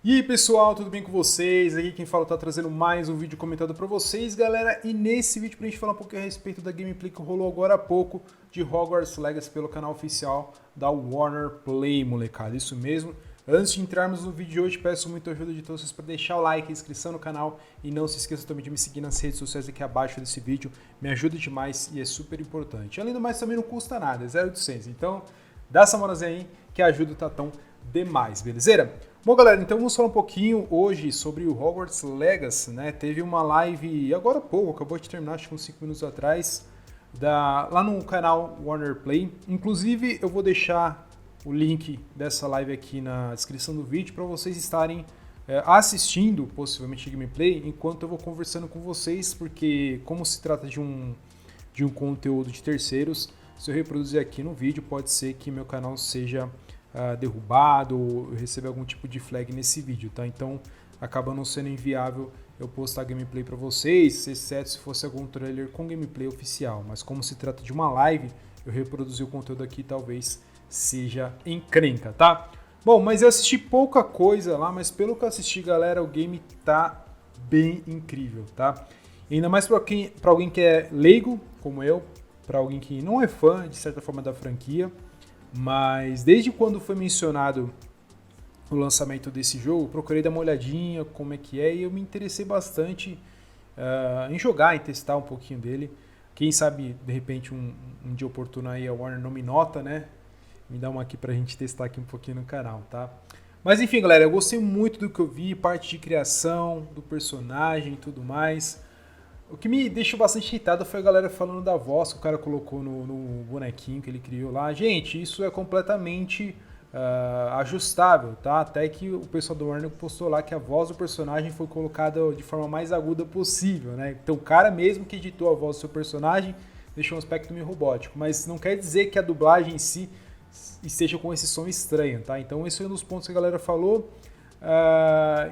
E aí pessoal, tudo bem com vocês? Aqui quem fala tá trazendo mais um vídeo comentado para vocês, galera. E nesse vídeo pra gente falar um pouquinho a respeito da gameplay que rolou agora há pouco de Hogwarts Legacy pelo canal oficial da Warner Play, molecada. Isso mesmo. Antes de entrarmos no vídeo de hoje, peço muito a ajuda de todos vocês para deixar o like, inscrição no canal e não se esqueça também de me seguir nas redes sociais aqui abaixo desse vídeo. Me ajuda demais e é super importante. Além do mais, também não custa nada, é 0,800. Então, dá essa moralzinha aí que ajuda o Tatão demais, beleza? Bom, galera, então vamos falar um pouquinho hoje sobre o Hogwarts Legacy, né? Teve uma live agora há pouco, acabou de terminar, acho que uns 5 minutos atrás, lá no canal Warner Play. Inclusive, eu vou deixar o link dessa live aqui na descrição do vídeo para vocês estarem assistindo, possivelmente, gameplay, enquanto eu vou conversando com vocês, porque como se trata de um conteúdo de terceiros, se eu reproduzir aqui no vídeo, pode ser que meu canal seja derrubado ou receber algum tipo de flag nesse vídeo, tá? Então acaba não sendo inviável eu postar gameplay para vocês, exceto se fosse algum trailer com gameplay oficial, mas como se trata de uma live, eu reproduzi o conteúdo aqui, talvez seja encrenca, tá? Bom, mas eu assisti pouca coisa lá, mas pelo que eu assisti, galera, o game tá bem incrível, tá? E ainda mais para alguém que é leigo, como eu, para alguém que não é fã, de certa forma, da franquia. Mas desde quando foi mencionado o lançamento desse jogo, procurei dar uma olhadinha como é que é e eu me interessei bastante em jogar, em testar um pouquinho dele. Quem sabe, de repente, um dia oportuno aí a Warner não me nota, né? Me dá uma aqui pra gente testar aqui um pouquinho no canal, tá? Mas enfim, galera, eu gostei muito do que eu vi, parte de criação, do personagem e tudo mais. O que me deixou bastante irritado foi a galera falando da voz que o cara colocou no bonequinho que ele criou lá. Gente, isso é completamente ajustável, tá? Até que o pessoal do Warner postou lá que a voz do personagem foi colocada de forma mais aguda possível, né? Então o cara mesmo que editou a voz do seu personagem deixou um aspecto meio robótico, mas não quer dizer que a dublagem em si esteja com esse som estranho, tá? Então esse é um dos pontos que a galera falou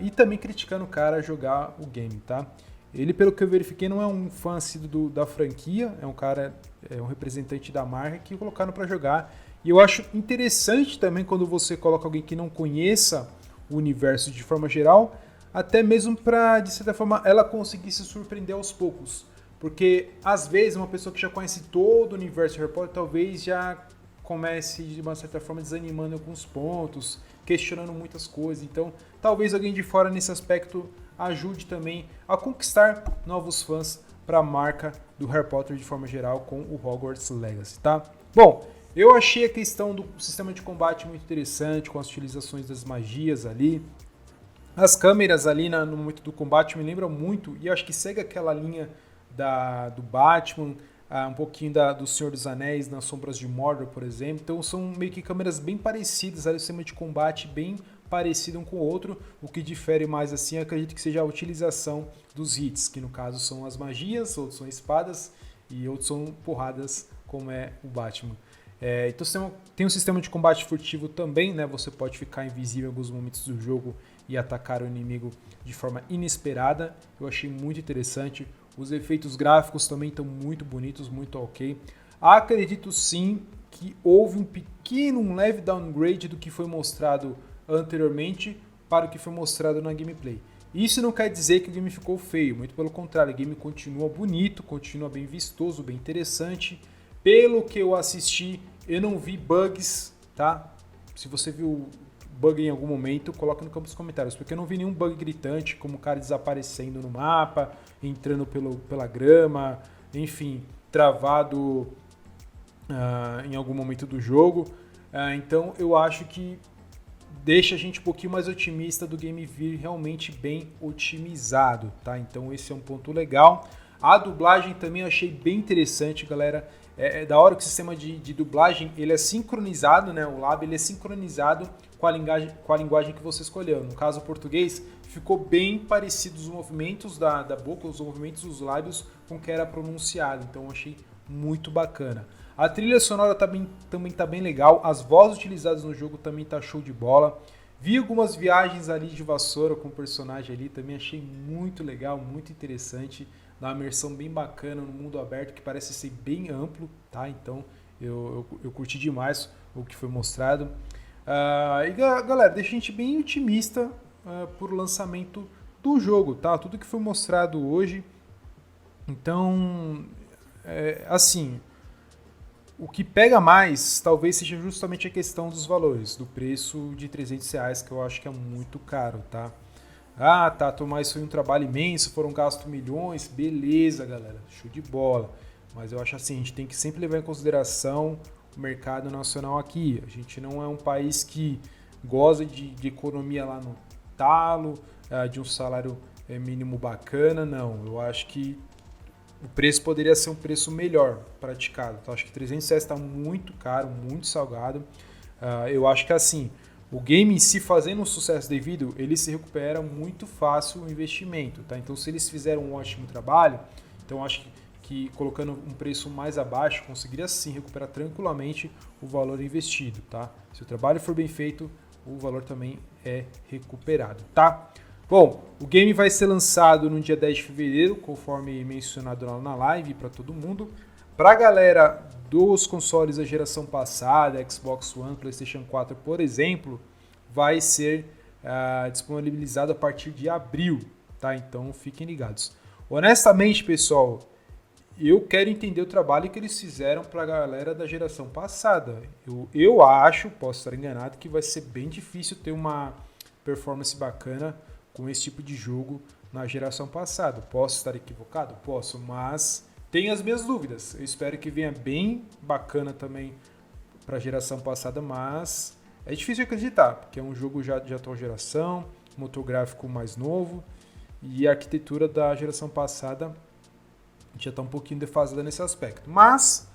e também criticando o cara a jogar o game, tá? Ele, pelo que eu verifiquei, não é um fã assíduo da franquia, é um cara, um representante da marca que colocaram para jogar. E eu acho interessante também quando você coloca alguém que não conheça o universo de forma geral, até mesmo para, de certa forma, ela conseguir se surpreender aos poucos. Porque, às vezes, uma pessoa que já conhece todo o universo de Harry Potter talvez já comece, de uma certa forma, desanimando em alguns pontos, questionando muitas coisas. Então, talvez alguém de fora, nesse aspecto, ajude também a conquistar novos fãs para a marca do Harry Potter de forma geral com o Hogwarts Legacy, tá? Bom, eu achei a questão do sistema de combate muito interessante, com as utilizações das magias ali. As câmeras ali no momento do combate me lembram muito, e eu acho que segue aquela linha do Batman, um pouquinho do Senhor dos Anéis, nas Sombras de Mordor, por exemplo. Então são meio que câmeras bem parecidas, ali, o sistema de combate bem parecido um com o outro. O que difere mais assim, acredito que seja a utilização dos hits, que no caso são as magias, outros são espadas e outros são porradas, como é o Batman. Então tem um sistema de combate furtivo também, né? Você pode ficar invisível em alguns momentos do jogo e atacar o inimigo de forma inesperada. Eu achei muito interessante. Os efeitos gráficos também estão muito bonitos, muito ok. Acredito sim que houve um leve downgrade do que foi mostrado anteriormente para o que foi mostrado na gameplay. Isso não quer dizer que o game ficou feio, muito pelo contrário, o game continua bonito, continua bem vistoso, bem interessante. Pelo que eu assisti, eu não vi bugs, tá? Se você viu bug em algum momento, coloca no campo dos comentários, porque eu não vi nenhum bug gritante, como o cara desaparecendo no mapa, entrando pela grama, enfim, travado em algum momento do jogo. Então eu acho que deixa a gente um pouquinho mais otimista do game vir realmente bem otimizado, tá? Então esse é um ponto legal. A dublagem também eu achei bem interessante, galera. É da hora que o sistema de dublagem ele é sincronizado, né? O Lab ele é sincronizado com a linguagem que você escolheu. No caso, o português ficou bem parecido os movimentos da boca, os movimentos dos lábios com o que era pronunciado. Então eu achei muito bacana. A trilha sonora também tá bem legal, as vozes utilizadas no jogo também tá show de bola. Vi algumas viagens ali de vassoura com o personagem ali, também achei muito legal, muito interessante. Dá uma imersão bem bacana no mundo aberto, que parece ser bem amplo, tá? Então eu curti demais o que foi mostrado. E galera, deixa a gente bem otimista por lançamento do jogo, tá? Tudo que foi mostrado hoje. Então, assim, o que pega mais talvez seja justamente a questão dos valores, do preço de R$300, que eu acho que é muito caro, tá? Ah, tá, mas foi um trabalho imenso, foram gastos milhões, beleza, galera, show de bola. Mas eu acho assim, a gente tem que sempre levar em consideração o mercado nacional aqui. A gente não é um país que goza de economia lá no talo, de um salário mínimo bacana, não. Eu acho que o preço poderia ser um preço melhor praticado. Então, acho que R$300 está muito caro, muito salgado. Eu acho que assim, o game em si fazendo um sucesso devido, ele se recupera muito fácil o investimento. Tá? Então, se eles fizeram um ótimo trabalho, então acho que colocando um preço mais abaixo, conseguiria sim recuperar tranquilamente o valor investido. Tá? Se o trabalho for bem feito, o valor também é recuperado. Tá? Bom, o game vai ser lançado no dia 10 de fevereiro, conforme mencionado lá na live para todo mundo. Para a galera dos consoles da geração passada, Xbox One, PlayStation 4, por exemplo, vai ser disponibilizado a partir de abril, tá? Então fiquem ligados. Honestamente, pessoal, eu quero entender o trabalho que eles fizeram para a galera da geração passada. Eu acho, posso estar enganado, que vai ser bem difícil ter uma performance bacana com esse tipo de jogo na geração passada. Posso estar equivocado? Posso, mas tenho as minhas dúvidas. Eu espero que venha bem bacana também para a geração passada, mas é difícil acreditar, porque é um jogo já de atual geração, motor gráfico mais novo, e a arquitetura da geração passada já está um pouquinho defasada nesse aspecto. Mas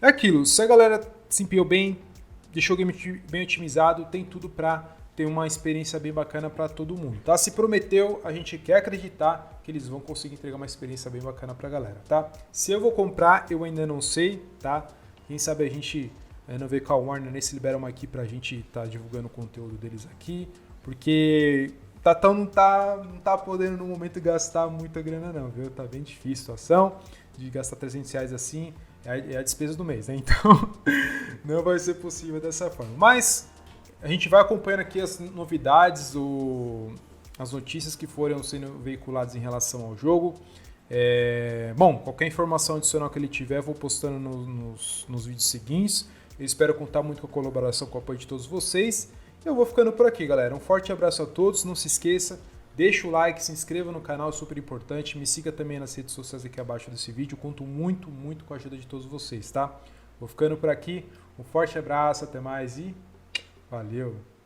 é aquilo, se a galera se empenhou bem, deixou o game bem otimizado, tem tudo para ter uma experiência bem bacana para todo mundo, tá? Se prometeu, a gente quer acreditar que eles vão conseguir entregar uma experiência bem bacana para a galera, tá? Se eu vou comprar, eu ainda não sei, tá? Quem sabe a gente não vê com a Warner, nem se libera uma aqui para a gente estar divulgando o conteúdo deles aqui, porque Tatão não tá podendo no momento gastar muita grana não, viu? Tá bem difícil a situação de gastar R$300 assim, é a despesa do mês, né? Então não vai ser possível dessa forma, mas a gente vai acompanhando aqui as novidades, as notícias que foram sendo veiculadas em relação ao jogo. Bom, qualquer informação adicional que ele tiver, eu vou postando nos vídeos seguintes. Eu espero contar muito com a colaboração, com o apoio de todos vocês. Eu vou ficando por aqui, galera. Um forte abraço a todos. Não se esqueça, deixa o like, se inscreva no canal, super importante. Me siga também nas redes sociais aqui abaixo desse vídeo. Eu conto muito, muito com a ajuda de todos vocês, tá? Vou ficando por aqui. Um forte abraço, até mais e valeu!